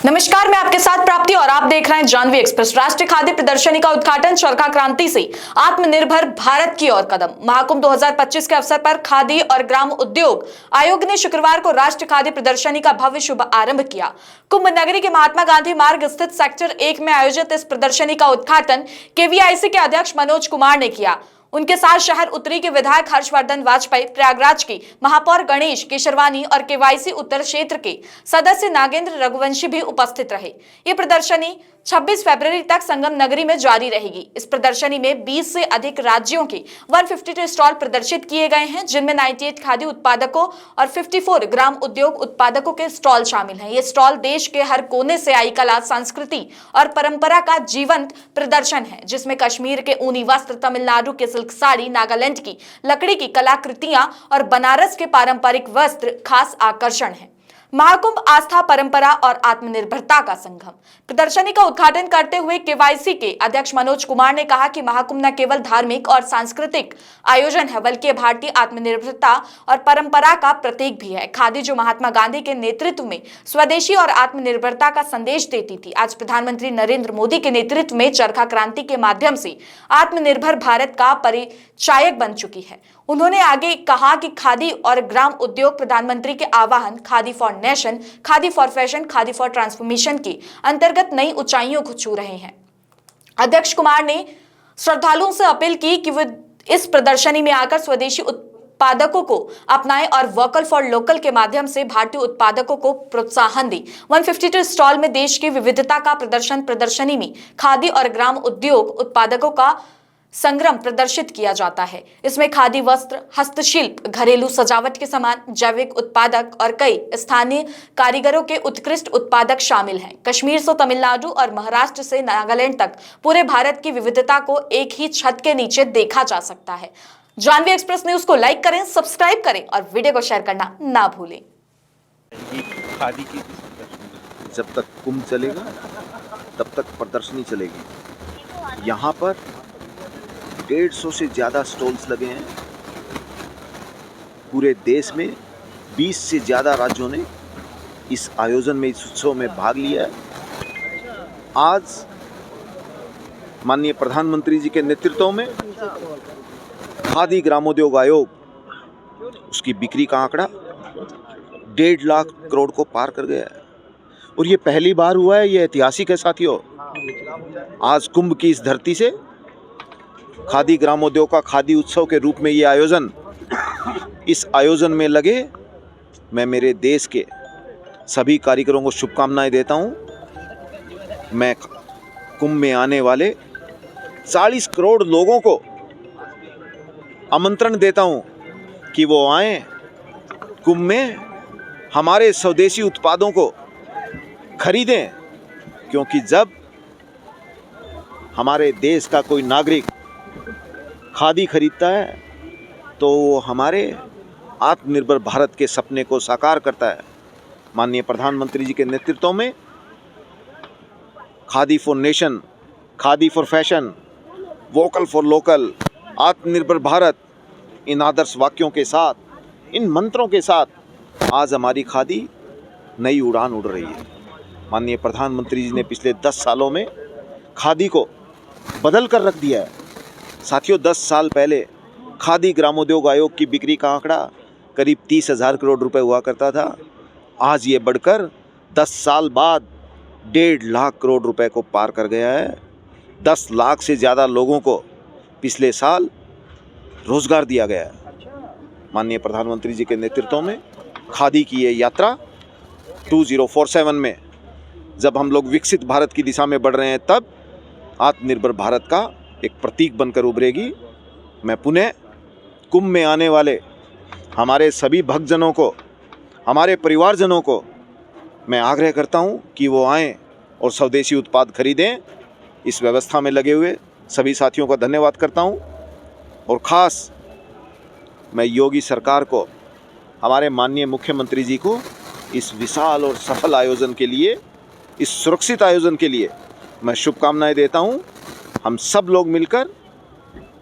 नमस्कार, मैं आपके साथ प्राप्ति और आप देख रहे हैं जानवी एक्सप्रेस। राष्ट्रीय खाद्य प्रदर्शनी का उद्घाटन, चरखा क्रांति से आत्मनिर्भर भारत की ओर कदम। महाकुंभ 2025 के अवसर पर खादी और ग्राम उद्योग आयोग ने शुक्रवार को राष्ट्रीय खाद्य प्रदर्शनी का भव्य शुभ आरंभ किया। कुंभ नगरी के महात्मा गांधी मार्ग स्थित सेक्टर 1 में आयोजित इस प्रदर्शनी का उद्घाटन केवीआईसी के अध्यक्ष मनोज कुमार ने किया। उनके साथ शहर उत्तरी के विधायक हर्षवर्धन वाजपेयी, प्रयागराज की महापौर गणेश केशरवानी और केवाईसी उत्तर क्षेत्र के सदस्य नागेंद्र रघुवंशी भी उपस्थित रहे। ये प्रदर्शनी 26 फरवरी तक संगम नगरी में जारी रहेगी। इस प्रदर्शनी में 20 से अधिक राज्यों के 152 स्टॉल प्रदर्शित किए गए हैं, जिनमें 98 खादी उत्पादकों और 54 ग्राम उद्योग उत्पादकों के स्टॉल शामिल हैं। ये स्टॉल देश के हर कोने से आई कला, संस्कृति और परंपरा का जीवंत प्रदर्शन है, जिसमें कश्मीर के ऊनी वस्त्र, तमिलनाडु के सिल्क साड़ी, नागालैंड की लकड़ी की कलाकृतियां और बनारस के पारंपरिक वस्त्र खास आकर्षण है। महाकुंभ आस्था, परंपरा और आत्मनिर्भरता का संगम। प्रदर्शनी का उद्घाटन करते हुए केवाईसी के अध्यक्ष मनोज कुमार ने कहा कि महाकुंभ न केवल धार्मिक और सांस्कृतिक आयोजन है, बल्कि भारतीय आत्मनिर्भरता और परंपरा का प्रतीक भी है। खादी, जो महात्मा गांधी के नेतृत्व में स्वदेशी और आत्मनिर्भरता का संदेश देती थी, आज प्रधानमंत्री नरेंद्र मोदी के नेतृत्व में चरखा क्रांति के माध्यम से आत्मनिर्भर भारत का परिचायक बन चुकी है। उन्होंने आगे कहा कि खादी और ग्राम उद्योग प्रधानमंत्री के आह्वान khadi for nation, khadi for fashion, khadi for transformation के अंतर्गत नई ऊंचाइयों को छू रहे हैं। अध्यक्ष कुमार ने श्रद्धालुओं से अपील की कि वे इस प्रदर्शनी में आकर स्वदेशी उत्पादकों को अपनाएं और वोकल फॉर लोकल के माध्यम से भारतीय उत्पादकों को प्रोत्साहन दें। 152 स्टॉल में देश की विविधता का प्रदर्शनी में खादी और ग्राम उद्योग उत्पादकों का संग्रम प्रदर्शित किया जाता है। इसमें खादी वस्त्र, हस्तशिल्प, घरेलू सजावट के सामान, जैविक उत्पादक और कई स्थानीय कारीगरों के उत्कृष्ट उत्पादक शामिल हैं। कश्मीर से तमिलनाडु और महाराष्ट्र से नागालैंड तक पूरे भारत की विविधता को एक ही छत के नीचे देखा जा सकता है। जानवी एक्सप्रेस न्यूज को लाइक करें, सब्सक्राइब करें और वीडियो को शेयर करना ना भूलें। खादी की जब तक कुंभ चलेगा तब तक प्रदर्शनी चलेगी। यहाँ पर 150 से ज़्यादा स्टॉल्स लगे हैं। पूरे देश में 20 से ज़्यादा राज्यों ने इस आयोजन में, इस उत्सव में भाग लिया है। आज माननीय प्रधानमंत्री जी के नेतृत्व में खादी ग्रामोद्योग आयोग, उसकी बिक्री का आंकड़ा 1.5 लाख करोड़ को पार कर गया है और ये पहली बार हुआ है। ये ऐतिहासिक है साथियों। आज कुंभ की इस धरती से खादी ग्रामोद्योग का खादी उत्सव के रूप में ये आयोजन, इस आयोजन में लगे मैं मेरे देश के सभी कारीगरों को शुभकामनाएं देता हूं। मैं कुंभ में आने वाले 40 करोड़ लोगों को आमंत्रण देता हूं कि वो आएं, कुंभ में हमारे स्वदेशी उत्पादों को खरीदें, क्योंकि जब हमारे देश का कोई नागरिक खादी खरीदता है तो वो हमारे आत्मनिर्भर भारत के सपने को साकार करता है। माननीय प्रधानमंत्री जी के नेतृत्व में khadi for nation, khadi for fashion, vocal for local, आत्मनिर्भर भारत, इन आदर्श वाक्यों के साथ, इन मंत्रों के साथ आज हमारी खादी नई उड़ान उड़ रही है। माननीय प्रधानमंत्री जी ने पिछले 10 सालों में खादी को बदल कर रख दिया है। साथियों, 10 साल पहले खादी ग्रामोद्योग आयोग की बिक्री का आंकड़ा करीब 30,000 करोड़ रुपए हुआ करता था। आज ये बढ़कर 10 साल बाद 1.5 लाख करोड़ रुपए को पार कर गया है। 10 लाख से ज़्यादा लोगों को पिछले साल रोजगार दिया गया है। माननीय प्रधानमंत्री जी के नेतृत्व में खादी की ये यात्रा 2047 में जब हम लोग विकसित भारत की दिशा में बढ़ रहे हैं, तब आत्मनिर्भर भारत का एक प्रतीक बनकर उभरेगी। मैं पुनः कुंभ में आने वाले हमारे सभी भक्तजनों को, हमारे परिवारजनों को मैं आग्रह करता हूं कि वो आएं और स्वदेशी उत्पाद खरीदें। इस व्यवस्था में लगे हुए सभी साथियों का धन्यवाद करता हूं और ख़ास मैं योगी सरकार को, हमारे माननीय मुख्यमंत्री जी को इस विशाल और सफल आयोजन के लिए, इस सुरक्षित आयोजन के लिए मैं शुभकामनाएं देता हूं। हम सब लोग मिलकर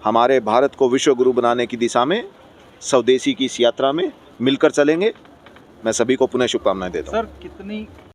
हमारे भारत को विश्व गुरु बनाने की दिशा में स्वदेशी की इस यात्रा में मिलकर चलेंगे। मैं सभी को पुनः शुभकामनाएं देता हूं। सर, कितनी